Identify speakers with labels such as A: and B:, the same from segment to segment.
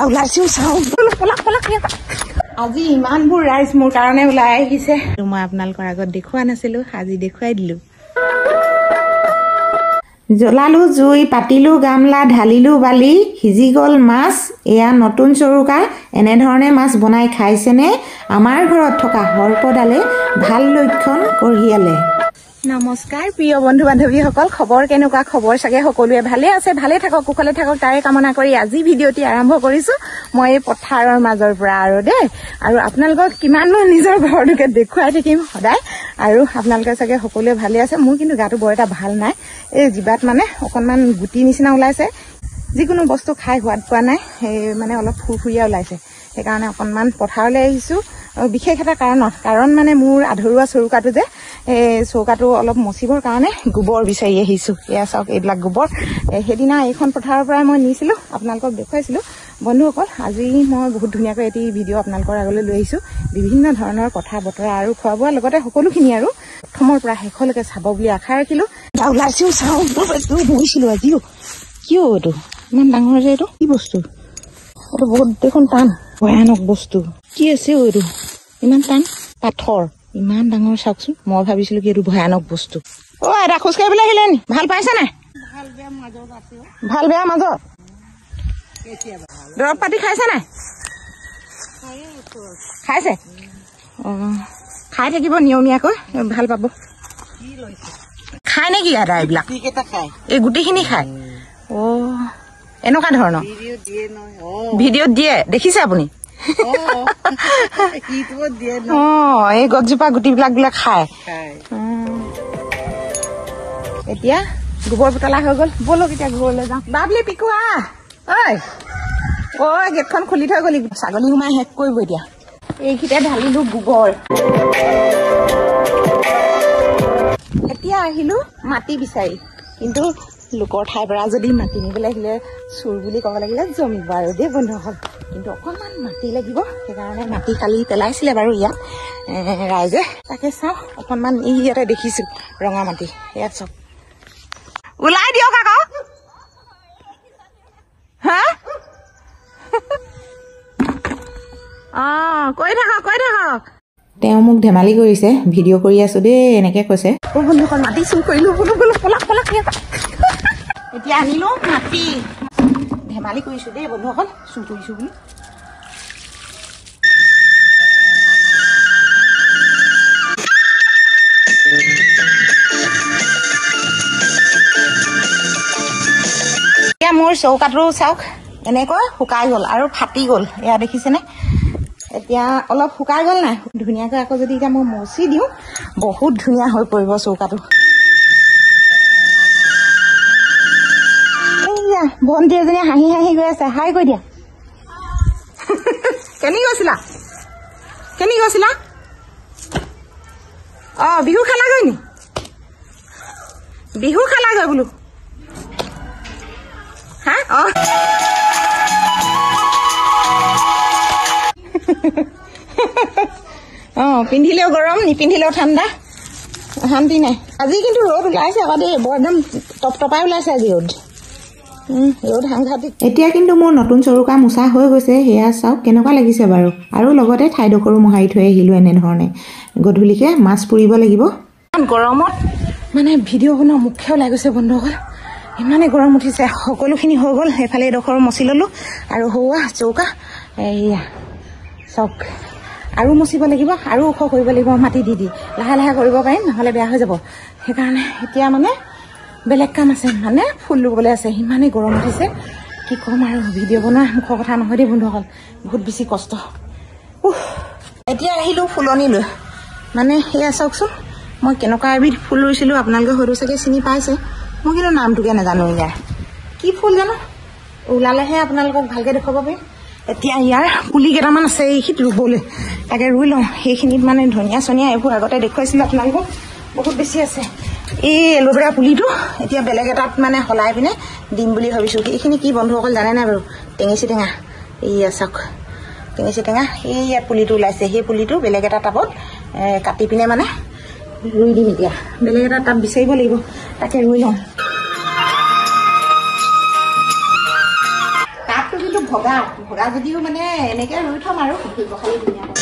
A: ওলাইছো চাওঁ পলাক পলাক আজি ইমানবোৰ ৰাইজ মোৰ কাৰণে ওলাই আহিছে মই আপোনালোকৰ আগত দেখুৱা নাছিলো আজি দেখুৱাই দিলো জ্বলালো জুই পাতিলো গামলা ঢালিলো বালি সিজি গল মাছ এয়া নতুন চৰুকা এনে ধৰণে মাছ বনাই খাইছেনে আমাৰ ঘৰত থকা হৰপদালে ভাল লক্ষণ কঢ়িয়ালে নমস্কাৰ প্ৰিয় বন্ধু বান্ধৱীসকল খবৰ কেনেকুৱা খবৰ চাগে সকলোৱে ভালে আছে ভালে থাকক কুশলে থাকক তাৰে কামনা কৰি আজি ভিডিঅ'টি আৰম্ভ কৰিছো মই পথাৰৰ মাজৰ পৰা আৰু আপোনালোকক কিমান নিজৰ ঘৰটোকে দেখুৱাই থাকিম সদায় আৰু আপোনালোকে চাগে সকলোৱে ভালে আছে মোৰ কিন্তু গাটো বৰ এটা ভাল নাই এই জিবাত মানে অকনমান গুটি নিচিনা ওলাইছে যিকোনো বস্তু খাই হোৱাত পোৱা নাই মানে অলপ ফুৰফুৰীয়া ওলাইছে সেইকাৰণে অকনমান পথাৰলৈ আহিছো বিশেষ এটা কাৰণ মানে মোৰ আধৰুৱা চৌকাটো যে চৌকাটো অলপ মচিবৰ কাৰণে গোবৰ বিচাৰি আহিছো এয়া চাওক এইবিলাক গোবৰ সেইদিনা এইখন পথাৰৰ পৰা মই নিছিলো আপোনালোকক দেখুৱাইছিলো বন্ধুসকল আজি মই বহুত ধুনীয়াকৈ এটি ভিডিঅ' আপোনালোকৰ আগলৈ লৈ আহিছো বিভিন্ন ধৰণৰ কথা বতৰা আৰু খোৱা বোৱাৰ লগতে সকলোখিনি আৰু প্ৰথমৰ পৰা শেষলৈকে চাব বুলি আশা ৰাখিলো ওলাইছো চাওঁ বহিছিলো আজিও কিয় এইটো ইমান ডাঙৰ যে এইটো কি বস্তু এইটো বহুত দেখোন টান ভয়ানক বস্তু কি আছে এইটো ইমান টান পাথৰ ইমান ডাঙৰ চাওকচোন মই ভাবিছিলো কি এইটো ভয়ানক বস্তু এটা খোজকাঢ়িবলৈ আহিলে নি ভাল পাইছে নাই ভাল বেয়া মাজত দৰৱ পাতি খাইছে নাই খাইছে খাই থাকিব নিয়মীয়াকৈ ভাল পাব খাই নেকি এটা এইবিলাক এই গুটিখিনি খায় এনেকুৱা ধৰণৰ ভিডিঅ'ত দিয়ে দেখিছে আপুনি এই গছজোপা গুটিবিলাক বোলে খায় এতিয়া গোবৰ পুতলা হৈ গল বলক এতিয়া ঘৰলৈ যাওঁ বাবলি পিকুৱা ঐ গেটখন খুলি থৈ গলি ছাগলী সোমাই শেষ কৰিব এতিয়া এইখিতে ঢালিলো গোবৰ এতিয়া আহিলো মাটি বিচাৰি কিন্তু লোকৰ ঠাইৰ পৰা যদি মাটি নিবলৈ আহিলে চুৰ বুলি ক'ব লাগিলে জমিব আৰু দেই বন্ধুসকল কিন্তু অকণমান মাটি লাগিব সেইকাৰণে মাটি কালি পেলাইছিলে বাৰু ইয়াত ৰাইজে তাকে চাওঁ অকণমান ইয়াতে দেখিছো ৰঙা মাটি ইয়াত চাওক ওলাই দিয়ক আকৌ হা কৈ থাকক তেওঁ মোক ধেমালি কৰিছে ভিডিঅ' কৰি আছো দেই এনেকে কৈছে বন্ধুসকল মাটি চুৰ কৰিলো পলাক পলাক এতিয়া আনিলো মাটি ধেমালি কৰিছো দেই বন্ধুসকল চুৰ কৰিছো বুলি এতিয়া মোৰ চৌকাটো চাওক এনেকৈ শুকাই গল আৰু ফাটি গল এয়া দেখিছেনে এতিয়া অলপ শুকাই গল নাই ধুনীয়াকৈ আকৌ যদি এতিয়া মই মচি দিওঁ বহুত ধুনীয়া হৈ পৰিব চৌকাটো ভণ্টি এজনী হাঁহি হাঁহি গৈ আছে হাই কৈ দিয়া কেনি গৈছিলা বিহু খালাগৈ নি বিহু খালাগৈ বোলো হা পিন্ধিলেও গৰম নিপিন্ধিলেও ঠাণ্ডা শান্তি নাই আজি কিন্তু ৰ'দ ওলাইছে আকৌ দেই বৰ একদম টপটপাই ওলাইছে আজি ৰ'দ এতিয়া কিন্তু মোৰ নতুন চৰুকা মোচা হৈ গৈছে সেয়া চাওক কেনেকুৱা লাগিছে বাৰু আৰু লগতে ঠাইডোখৰো মোহাৰি থৈ আহিলো এনেধৰণে গধূলিকে মাছ পুৰিব লাগিব গৰমত মানে ভিডিঅ' বনোৱা মুখ্য ওলাই গৈছে বন্ধুসকল ইমানে গৰম উঠিছে সকলোখিনি হৈ গ'ল সেইফালে এডোখৰ মচি ললো আৰু হোৱা চৌকা এয়া চাওক আৰু মচিব লাগিব আৰু ওখ কৰিব লাগিব মাটি দি লাহে লাহে কৰিব পাৰিম নহ'লে বেয়া হৈ যাব সেইকাৰণে এতিয়া মানে বেলেগ কাম আছে মানে ফুল ৰুবলৈ আছে ইমানেই গৰম উঠিছে কি ক'ম আৰু ভিডিঅ' বনোৱা মুখৰ কথা নহয় দেই বন্ধুসকল বহুত বেছি কষ্ট এতিয়া আহিলো ফুলনিলৈ মানে সেয়া চাওকচোন মই কেনেকুৱা এবিধ ফুল ৰুইছিলো আপোনালোকে হয়তো চাগে চিনি পাইছে মই কিন্তু নামটোকে নাজানো ইয়াৰ কি ফুল জানো ওলালেহে আপোনালোকক ভালকৈ দেখুৱাব পাৰিম এতিয়া ইয়াৰ পুলি কেইটামান আছে এইখিনিত ৰুবলৈ তাকে ৰুই লওঁ সেইখিনিত মানে ধনিয়া চনিয়া এইবোৰ আগতে দেখুৱাইছিলোঁ আপোনালোকক বহুত বেছি আছে এই এল'ভেৰা পুলিটো এতিয়া বেলেগ এটাত মানে সলাই পিনে দিম বুলি ভাবিছোঁ এইখিনি কি বন্ধুসকল জানে নাই বাৰু টেঙেচি টেঙা এইয়া চাওক টেঙেচি টেঙা এই ইয়াত পুলিটো ওলাইছে সেই পুলিটো বেলেগ এটা টাবত কাটি পিনে মানে ৰুই দিম এতিয়া বেলেগ এটা টাব বিচাৰিব লাগিব তাকে ৰুই লওঁ টাবটো কিন্তু ভগা ভগা যদিও মানে এনেকৈ ৰুই থ'ম আৰু ফুৰিব খালি ধুনীয়াকৈ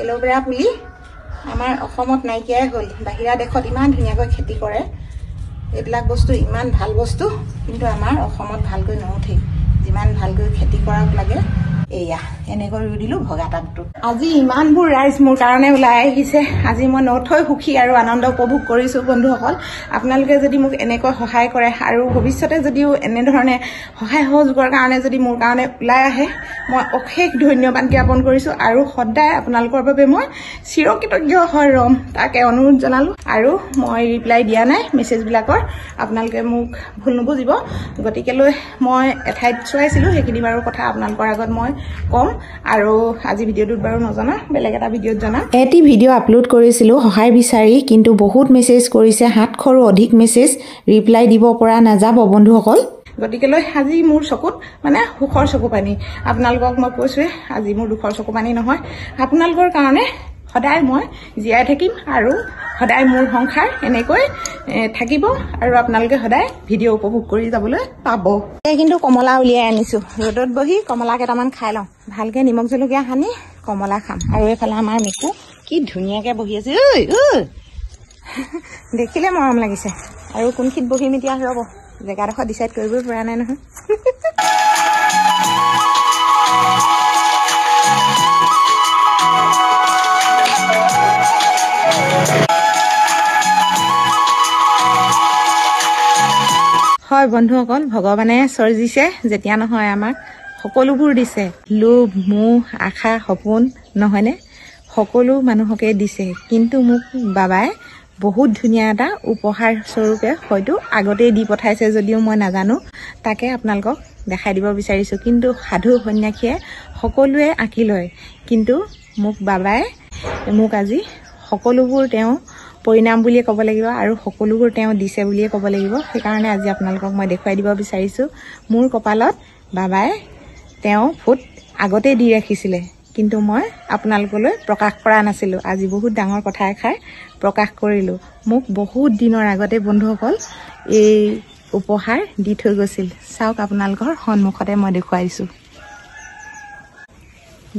A: এল'ভেৰা পুলি আমাৰ অসমত নাইকিয়াই হ'ল বাহিৰা দেশত ইমান ধুনীয়াকৈ খেতি কৰে এইবিলাক বস্তু ইমান ভাল বস্তু কিন্তু আমাৰ অসমত ভালকৈ নুঠে যিমান ভালকৈ খেতি কৰাক লাগে এয়া এনেকৈ ৰুই দিলোঁ ভগা টাবটোত আজি ইমানবোৰ ৰাইজ মোৰ কাৰণে ওলাই আহিছে আজি মই নথৈ সুখী আৰু আনন্দ উপভোগ কৰিছোঁ বন্ধুসকল আপোনালোকে যদি মোক এনেকৈ সহায় কৰে আৰু ভৱিষ্যতে যদিও এনেধৰণে সহায় সহযোগৰ কাৰণে যদি মোৰ কাৰণে ওলাই আহে মই অশেষ ধন্যবাদ জ্ঞাপন কৰিছোঁ আৰু সদায় আপোনালোকৰ বাবে মই চিৰকৃতজ্ঞ হৈ ৰ'ম তাকে অনুৰোধ জনালোঁ আৰু মই ৰিপ্লাই দিয়া নাই মেছেজবিলাকৰ আপোনালোকে মোক ভুল নুবুজিব গতিকেলৈ মই এঠাইত চোৱাইছিলোঁ সেইখিনি বাৰু কথা আপোনালোকৰ আগত মই কম আৰু আজি ভিডিঅ'টোত বাৰু নজনা বেলেগ এটা ভিডিঅ'ত জনাম এটি ভিডিঅ' আপলোড কৰিছিলোঁ সহায় বিচাৰি কিন্তু বহুত মেছেজ কৰিছে 700ৰো অধিক মেছেজ ৰিপ্লাই দিব পৰা নাযাব বন্ধুসকল গতিকেলৈ আজি মোৰ চকুত মানে সুখৰ চকু পানী আপোনালোকক মই কৈছোঁৱে আজি মোৰ দুখৰ চকু পানী নহয় আপোনালোকৰ কাৰণে সদায় মই জীয়াই থাকিম আৰু সদায় মোৰ সংসাৰ এনেকৈ থাকিব আৰু আপোনালোকে সদায় ভিডিঅ' উপভোগ কৰি যাবলৈ পাব কিন্তু কমলা উলিয়াই আনিছোঁ ৰ'দত বহি কমলা কেইটামান খাই লওঁ ভালকৈ নিমখ জলকীয়া সানি কমলা খাম আৰু এইফালে আমাৰ মিকু কি ধুনীয়াকৈ বহি আছে দেখিলে মৰম লাগিছে আৰু কোনখিনিত বহিম এতিয়া ৰ'ব জেগাডোখৰ ডিচাইড কৰিবই পৰা নাই নহয় হয় বন্ধুসকল ভগৱানে সৰ্জিছে যেতিয়া নহয় আমাক সকলোবোৰ দিছে লোভ মোহ আশা সপোন নহয়নে সকলো মানুহকে দিছে কিন্তু মোক বাবাই বহুত ধুনীয়া এটা উপহাৰ স্বৰূপে হয়তো আগতেই দি পঠাইছে যদিও মই নাজানো তাকে আপোনালোকক দেখাই দিব বিচাৰিছোঁ কিন্তু সাধু সন্যাসীয়ে সকলোৱে আঁকি লয় কিন্তু মোক বাবাই মোক আজি সকলোবোৰ তেওঁ পৰিণাম বুলিয়ে ক'ব লাগিব আৰু সকলোবোৰ তেওঁ দিছে বুলিয়ে ক'ব লাগিব সেইকাৰণে আজি আপোনালোকক মই দেখুৱাই দিব বিচাৰিছোঁ মোৰ কপালত বাবাই তেওঁ ফুট আগতে দি ৰাখিছিলে কিন্তু মই আপোনালোকলৈ প্ৰকাশ কৰা নাছিলোঁ আজি বহুত ডাঙৰ কথা এষাৰ প্ৰকাশ কৰিলোঁ মোক বহুত দিনৰ আগতে বন্ধুসকল এই উপহাৰ দি থৈ গৈছিল চাওক আপোনালোকৰ সন্মুখতে মই দেখুৱাইছোঁ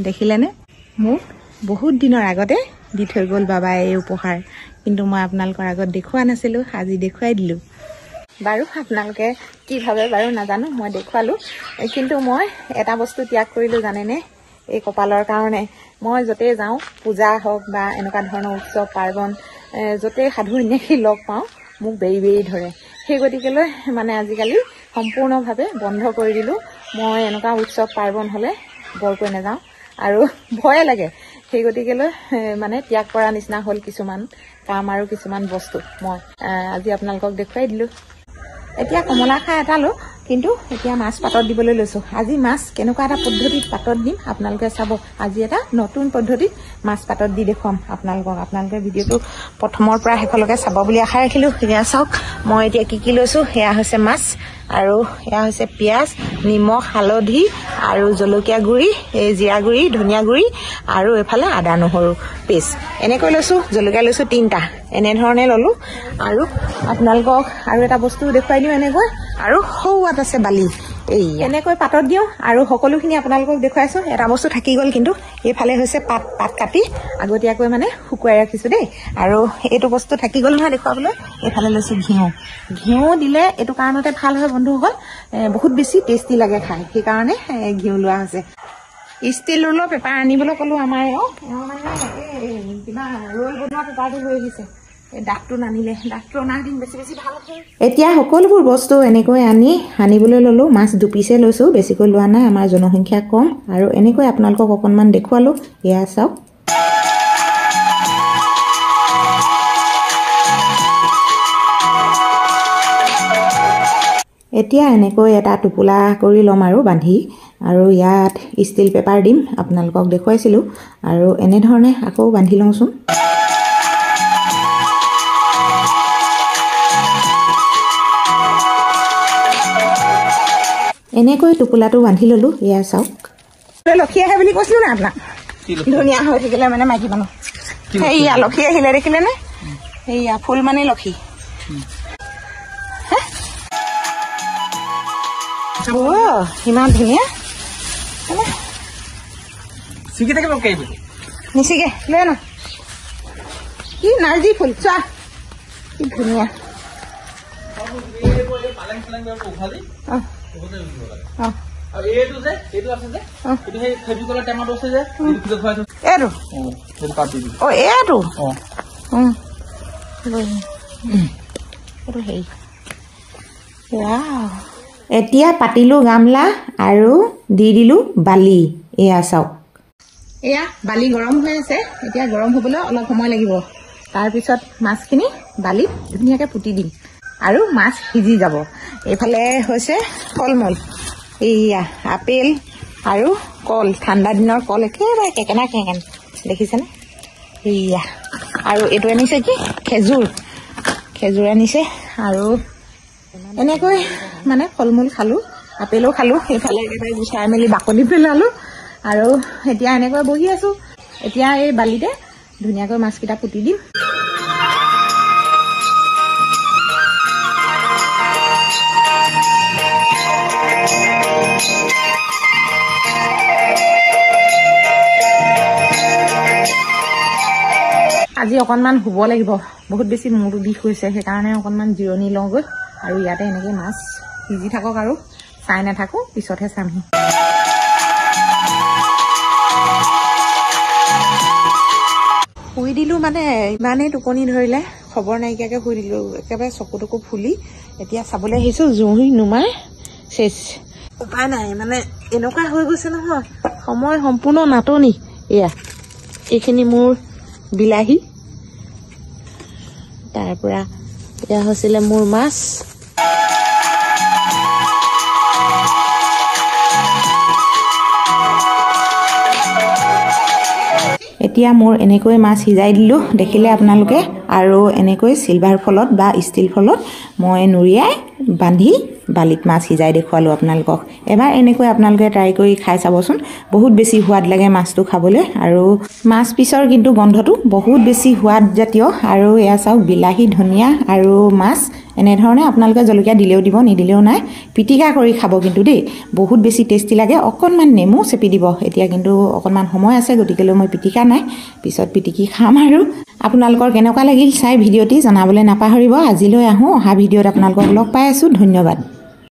A: দেখিলেনে মোক বহুত দিনৰ আগতে দি থৈ গ'ল বাবাই এই উপহাৰ কিন্তু মই আপোনালোকৰ আগত দেখুওৱা নাছিলোঁ আজি দেখুৱাই দিলোঁ বাৰু আপোনালোকে কি ভাবে বাৰু নাজানো মই দেখুৱালোঁ কিন্তু মই এটা বস্তু ত্যাগ কৰিলোঁ জানেনে এই কপালৰ কাৰণে মই য'তেই যাওঁ পূজা হওক বা এনেকুৱা ধৰণৰ উৎসৱ পাৰ্বণ য'তেই সাধু সন্যাসী লগ পাওঁ মোক বেৰি বেৰি ধৰে সেই গতিকেলৈ মানে আজিকালি সম্পূৰ্ণভাৱে বন্ধ কৰি দিলোঁ মই এনেকুৱা উৎসৱ পাৰ্বণ হ'লে বৰকৈ নাযাওঁ আৰু ভয়ে লাগে সেই গতিকেলৈ মানে ত্যাগ কৰা নিচিনা হ'ল কিছুমান কাম আৰু কিছুমান বস্তু মই আজি আপোনালোকক দেখুৱাই দিলোঁ এতিয়া কমলা খাই এটালোঁ কিন্তু এতিয়া মাছ পাতত দিবলৈ লৈছোঁ আজি মাছ কেনেকুৱা এটা পদ্ধতিত পাতত দিম আপোনালোকে চাব আজি এটা নতুন পদ্ধতিত মাছ পাতত দি দেখুৱাম আপোনালোকে ভিডিঅ'টো প্ৰথমৰ পৰা শেষলৈকে চাব বুলি আশা ৰাখিলোঁ সেয়া চাওক মই এতিয়া কি লৈছোঁ সেয়া হৈছে মাছ আৰু এয়া হৈছে পিঁয়াজ নিমখ হালধি আৰু জলকীয়া গুড়ি এই জিৰা গুড়ি ধনিয়া গুড়ি আৰু এইফালে আদা নহৰু পেষ্ট এনেকৈ লৈছোঁ জলকীয়া লৈছোঁ 3টা এনেধৰণে ল'লোঁ আৰু আপোনালোকক আৰু এটা বস্তু দেখুৱাই দিওঁ এনেকৈ আৰু সৌৱাত আছে বালি এই এনেকৈ পাতত দিওঁ আৰু সকলোখিনি আপোনালোকক দেখুৱাইছোঁ এটা বস্তু থাকি গ'ল কিন্তু এইফালে হৈছে পাত কাটি আগতীয়াকৈ মানে শুকুৱাই ৰাখিছোঁ দেই আৰু এইটো বস্তু থাকি গ'ল নহয় দেখুৱাবলৈ এইফালে লৈছোঁ ঘিউ দিলে এইটো কাৰণতে ভাল হয় বন্ধুসকল বহুত বেছি টেষ্টি লাগে খাই সেইকাৰণে ঘিউ লোৱা হৈছে ষ্টিল ৰোলৰ পেপাৰ আনিবলৈ ক'লোঁ আমাৰ মানে কিবা ৰোল বনোৱা পেপাৰটো লৈ আহিছে ডাকটো নানিলে ডাকটো অনা দিন বেছি ভাল হয় এতিয়া সকলোবোৰ বস্তু এনেকৈ আনিবলৈ ল'লোঁ মাছ 2 পিচে লৈছোঁ বেছিকৈ লোৱা নাই আমাৰ জনসংখ্যা কম আৰু এনেকৈ আপোনালোকক অকণমান দেখুৱালোঁ এয়া চাওক এতিয়া এনেকৈ এটা টোপোলা কৰি ল'ম আৰু বান্ধি আৰু ইয়াত ষ্টিল পেপাৰ দিম আপোনালোকক দেখুৱাইছিলোঁ আৰু এনেধৰণে আকৌ বান্ধি লওঁচোন এনেকৈ টোপোলাটো বান্ধি ল'লোঁ এয়া চাওক লক্ষী আহে বুলি কৈছিলোঁ না আপোনাক ধুনীয়া হৈ থাকিলে মানে মাইকী মানুহ সেয়া লক্ষী আহিলে দেখিলেনে সেয়া ফুল মানে লক্ষী ইমান ধুনীয়া নিচিগে লৈ ন কি নাৰ্জী ফুল চোৱা কি ধুনীয়া এতিয়া পাতিলোঁ গামলা আৰু দি দিলোঁ বালি এয়া চাওক এয়া বালি গৰম হৈ আছে এতিয়া গৰম হ'বলৈ অলপ সময় লাগিব তাৰপিছত মাছখিনি বালিত ধুনীয়াকৈ পুতি দিম আৰু মাছ সিজি যাব এইফালে হৈছে ফল মূল এয়া আপেল আৰু কল ঠাণ্ডা দিনৰ কল একেবাৰে কেকেনা কেকেন দেখিছেনে এয়া আৰু এইটো আনিছে কি খেজুৰ আনিছে আৰু এনেকৈ মানে ফল মূল খালোঁ আপেলো খালোঁ সেইফালে একেবাৰে গুচাই মেলি বাকলি পেলালোঁ আৰু এতিয়া এনেকৈ বহি আছোঁ এতিয়া এই বালিতে ধুনীয়াকৈ মাছকেইটা পুতি দিম আজি অকণমান শুব লাগিব বহুত বেছি মূৰটো বিষ হৈছে সেইকাৰণে অকণমান জিৰণি লওঁগৈ আৰু ইয়াতে এনেকৈ মাছ সিজি থাকক আৰু চাই নাথাকোঁ পিছতহে চামহি শুই দিলোঁ মানে ইমানেই টোপনি ধৰিলে খবৰ নাইকিয়াকৈ শুই দিলোঁ একেবাৰে চকু টকু ফুলি এতিয়া চাবলৈ আহিছোঁ জুই নুমাই চেচ উপায় নাই মানে এনেকুৱা হৈ গৈছে নহয় সময় সম্পূৰ্ণ নাটনি এয়া এইখিনি মোৰ বিলাহী তাৰ পৰা এয়া হৈছিলে মোৰ মাছ এতিয়া মোৰ এনেকৈ মাছ সিজাই দিলোঁ দেখিলে আপোনালোকে আৰু এনেকৈ চিলভাৰ ফলত বা ষ্টিল ফলত মই নুৰিয়াই বান্ধি বালিত মাছ সিজাই দেখুৱালোঁ আপোনালোকক এবাৰ এনেকৈ আপোনালোকে ট্ৰাই কৰি খাই চাবচোন বহুত বেছি সোৱাদ লাগে মাছটো খাবলৈ আৰু মাছ পিছৰ কিন্তু গন্ধটো বহুত বেছি সোৱাদজাতীয় আৰু এয়া চাওক বিলাহী ধনিয়া আৰু মাছ এনেধৰণে আপোনালোকে জলকীয়া দিলেও দিব নিদিলেও নাই পিটিকা কৰি খাব কিন্তু দেই বহুত বেছি টেষ্টি লাগে অকণমান নেমু চেপি দিব এতিয়া কিন্তু অকণমান সময় আছে গতিকেলৈ মই পিটিকা নাই পিছত পিটিকি খাম আৰু আপোনালোকৰ কেনেকুৱা লাগিল চাই ভিডিঅ'টি জনাবলৈ নাপাহৰিব আজিলৈ আহোঁ অহা ভিডিঅ'ত আপোনালোকক লগ পাই আছোঁ ধন্যবাদ